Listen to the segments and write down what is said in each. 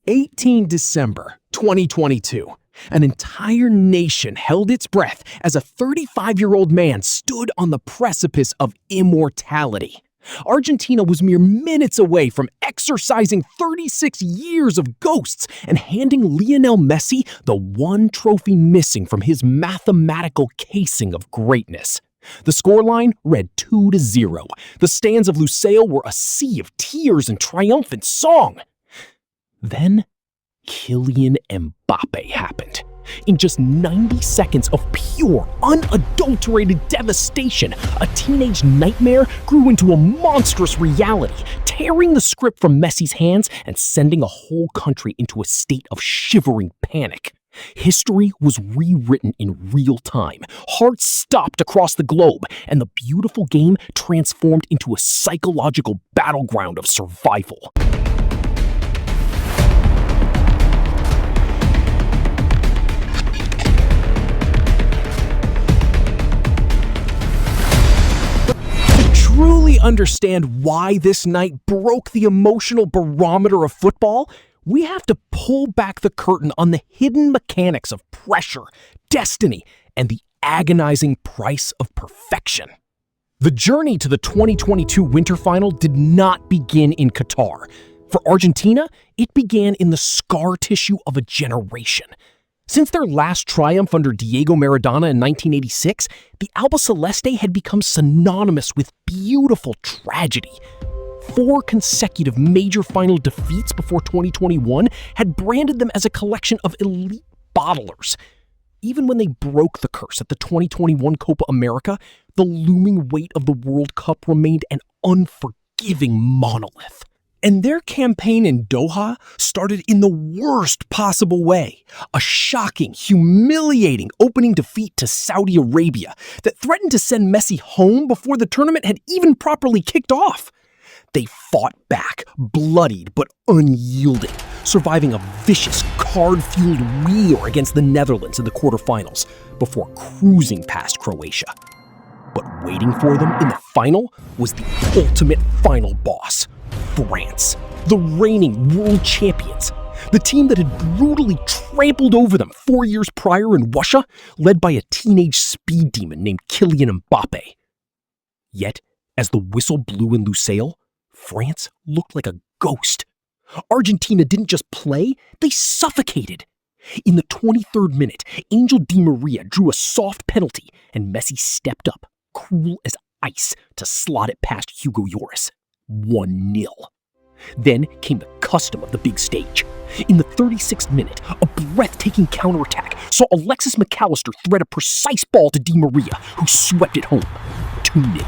18 December 2022. An entire nation held its breath as a 35-year-old man stood on the precipice of immortality. Argentina was mere minutes away from exorcising 36 years of ghosts and handing Lionel Messi the one trophy missing from his mathematical casing of greatness. The scoreline read 2-0. The stands of Lusail were a sea of tears and triumphant song. Then, Kylian Mbappé happened. In just 90 seconds of pure, unadulterated devastation, a teenage nightmare grew into a monstrous reality, tearing the script from Messi's hands and sending a whole country into a state of shivering panic. History was rewritten in real time. Hearts stopped across the globe, and the beautiful game transformed into a psychological battleground of survival. Truly understand why this night broke the emotional barometer of football, we have to pull back the curtain on the hidden mechanics of pressure, destiny, and the agonizing price of perfection. The journey to the 2022 Winter Final did not begin in Qatar. For Argentina, it began in the scar tissue of a generation. Since their last triumph under Diego Maradona in 1986, the Albiceleste had become synonymous with beautiful tragedy. 4 consecutive major final defeats before 2021 had branded them as a collection of elite bottlers. Even when they broke the curse at the 2021 Copa America, the looming weight of the World Cup remained an unforgiving monolith. And their campaign in Doha started in the worst possible way. A shocking, humiliating opening defeat to Saudi Arabia that threatened to send Messi home before the tournament had even properly kicked off. They fought back, bloodied but unyielding, surviving a vicious, card-fueled war against the Netherlands in the quarterfinals before cruising past Croatia. But waiting for them in the final was the ultimate final boss. France, the reigning world champions, the team that had brutally trampled over them 4 years prior in Russia, led by a teenage speed demon named Kylian Mbappé. Yet, as the whistle blew in Lusail, France looked like a ghost. Argentina didn't just play, they suffocated. In the 23rd minute, Angel Di Maria drew a soft penalty, and Messi stepped up, cool as ice, to slot it past Hugo Lloris. 1-0. Then came the custom of the big stage. In the 36th minute, a breathtaking counterattack saw Alexis McAllister thread a precise ball to Di Maria, who swept it home. 2-0.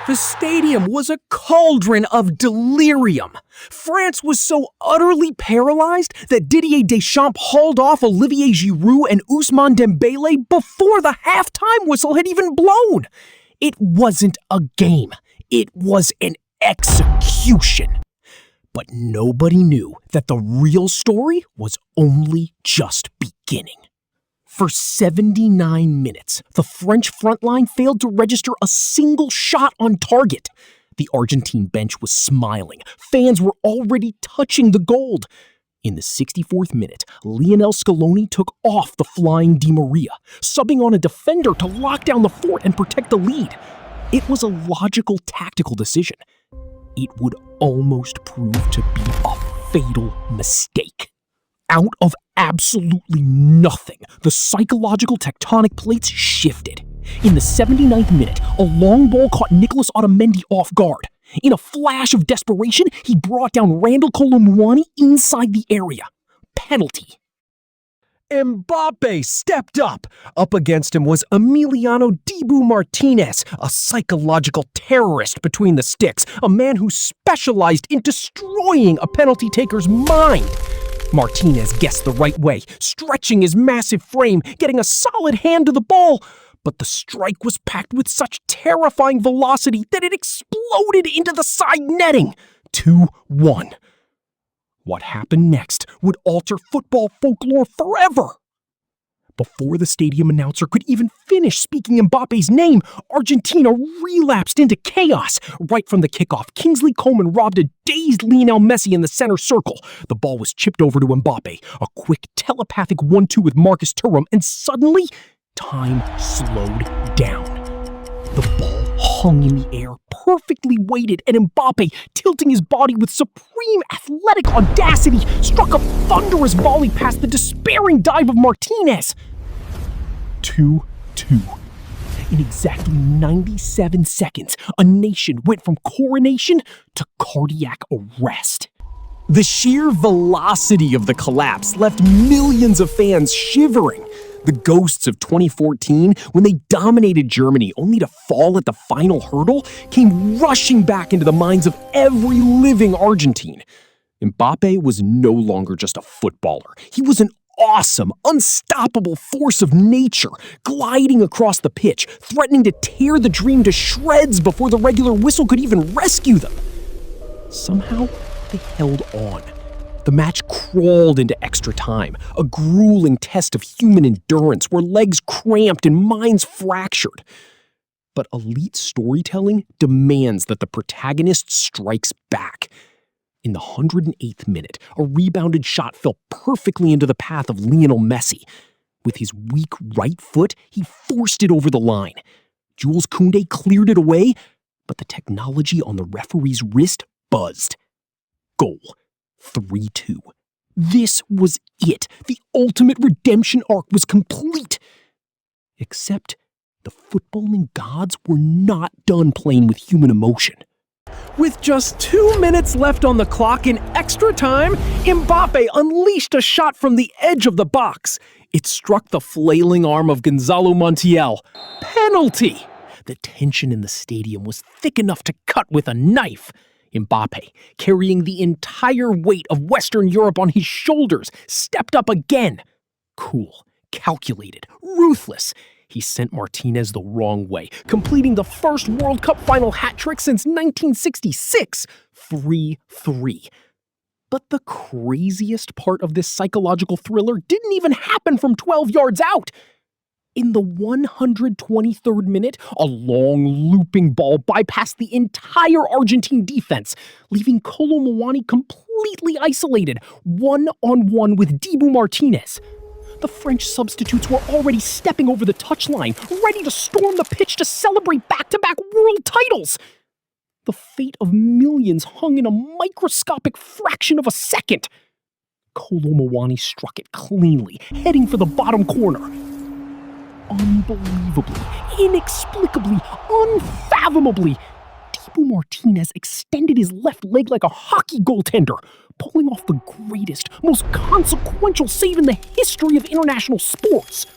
The stadium was a cauldron of delirium. France was so utterly paralyzed that Didier Deschamps hauled off Olivier Giroud and Ousmane Dembélé before the halftime whistle had even blown. It wasn't a game. It was an execution. But nobody knew that the real story was only just beginning. For 79 minutes, the French frontline failed to register a single shot on target. The Argentine bench was smiling. Fans were already touching the gold. In the 64th minute, Lionel Scaloni took off the flying Di Maria, subbing on a defender to lock down the fort and protect the lead. It was a logical tactical decision. It would almost prove to be a fatal mistake. Out of absolutely nothing, the psychological tectonic plates shifted. In the 79th minute, a long ball caught Nicolas Otamendi off guard. In a flash of desperation, he brought down Randall Kolo Muani inside the area. Penalty. Mbappe stepped up. Up against him was Emiliano Martínez, a psychological terrorist between the sticks, a man who specialized in destroying a penalty taker's mind. Martínez guessed the right way, stretching his massive frame, getting a solid hand to the ball. But the strike was packed with such terrifying velocity that it exploded into the side netting. 2-1. What happened next would alter football folklore forever. Before the stadium announcer could even finish speaking Mbappe's name, Argentina relapsed into chaos. Right from the kickoff, Kingsley Coman robbed a dazed Lionel Messi in the center circle. The ball was chipped over to Mbappe. A quick telepathic 1-2 with Marcus Thuram, and suddenly, time slowed down. The ball hung in the air, perfectly weighted, and Mbappe, tilting his body with supreme athletic audacity, struck a thunderous volley past the despairing dive of Martínez. 2-2. In exactly 97 seconds, a nation went from coronation to cardiac arrest. The sheer velocity of the collapse left millions of fans shivering. The ghosts of 2014, when they dominated Germany only to fall at the final hurdle, came rushing back into the minds of every living Argentine. Mbappe was no longer just a footballer. He was an awesome, unstoppable force of nature, gliding across the pitch, threatening to tear the dream to shreds before the regular whistle could even rescue them. Somehow, they held on. The match crawled into extra time, a grueling test of human endurance where legs cramped and minds fractured. But elite storytelling demands that the protagonist strikes back. In the 108th minute, a rebounded shot fell perfectly into the path of Lionel Messi. With his weak right foot, he forced it over the line. Jules Koundé cleared it away, but the technology on the referee's wrist buzzed. Goal. 3-2. This was it. The ultimate redemption arc was complete. Except the footballing gods were not done playing with human emotion. With just 2 minutes left on the clock in extra time, Mbappe unleashed a shot from the edge of the box. It struck the flailing arm of Gonzalo Montiel. Penalty! The tension in the stadium was thick enough to cut with a knife. Mbappe, carrying the entire weight of Western Europe on his shoulders, stepped up again. Cool, calculated, ruthless. He sent Martínez the wrong way, completing the first World Cup Final hat-trick since 1966, 3-3. But the craziest part of this psychological thriller didn't even happen from 12 yards out. In the 123rd minute, a long looping ball bypassed the entire Argentine defense, leaving Kolo Muani completely isolated, one-on-one with Dibu Martínez. The French substitutes were already stepping over the touchline, ready to storm the pitch to celebrate back-to-back world titles. The fate of millions hung in a microscopic fraction of a second. Kolo Muani struck it cleanly, heading for the bottom corner. Unbelievably, inexplicably, unfathomably, Dibu Martínez extended his left leg like a hockey goaltender, pulling off the greatest, most consequential save in the history of international sports.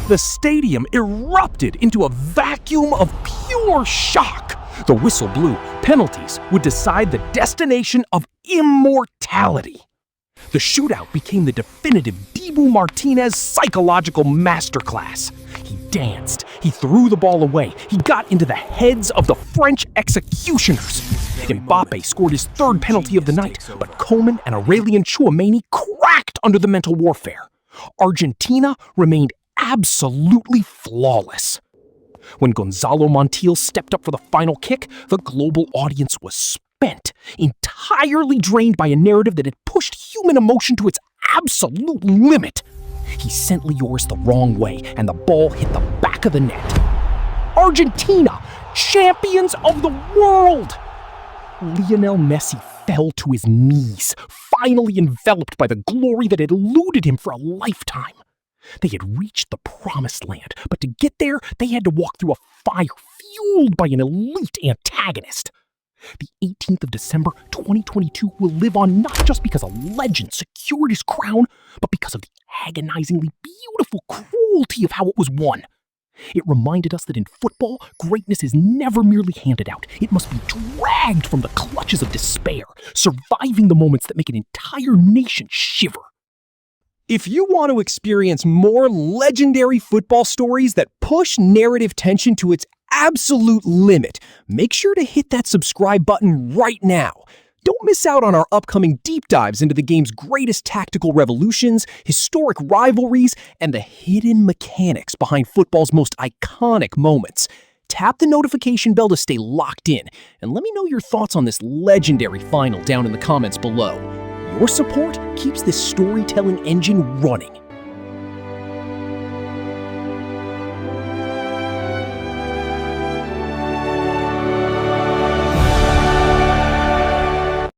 The stadium erupted into a vacuum of pure shock. The whistle blew. Penalties would decide the destination of immortality. The shootout became the definitive Dibu Martínez psychological masterclass. He danced, he threw the ball away, he got into the heads of the French executioners. Mbappe scored his third penalty of the night, but Coman and Aurelien Tchouameni cracked under the mental warfare. Argentina remained absolutely flawless. When Gonzalo Montiel stepped up for the final kick, the global audience was spent, entirely drained by a narrative that had pushed human emotion to its absolute limit. He sent Lloris the wrong way, and the ball hit the back of the net. Argentina, champions of the world! Lionel Messi fell to his knees, finally enveloped by the glory that had eluded him for a lifetime. They had reached the promised land, but to get there, they had to walk through a fire fueled by an elite antagonist. The 18th of December, 2022 will live on not just because a legend secured his crown, but because of the agonizingly beautiful cruelty of how it was won. It reminded us that in football, greatness is never merely handed out. It must be dragged from the clutches of despair, surviving the moments that make an entire nation shiver. If you want to experience more legendary football stories that push narrative tension to its absolute limit, make sure to hit that subscribe button right now. Don't miss out on our upcoming deep dives into the game's greatest tactical revolutions, historic rivalries, and the hidden mechanics behind football's most iconic moments. Tap the notification bell to stay locked in, and let me know your thoughts on this legendary final down in the comments below. Your support keeps this storytelling engine running.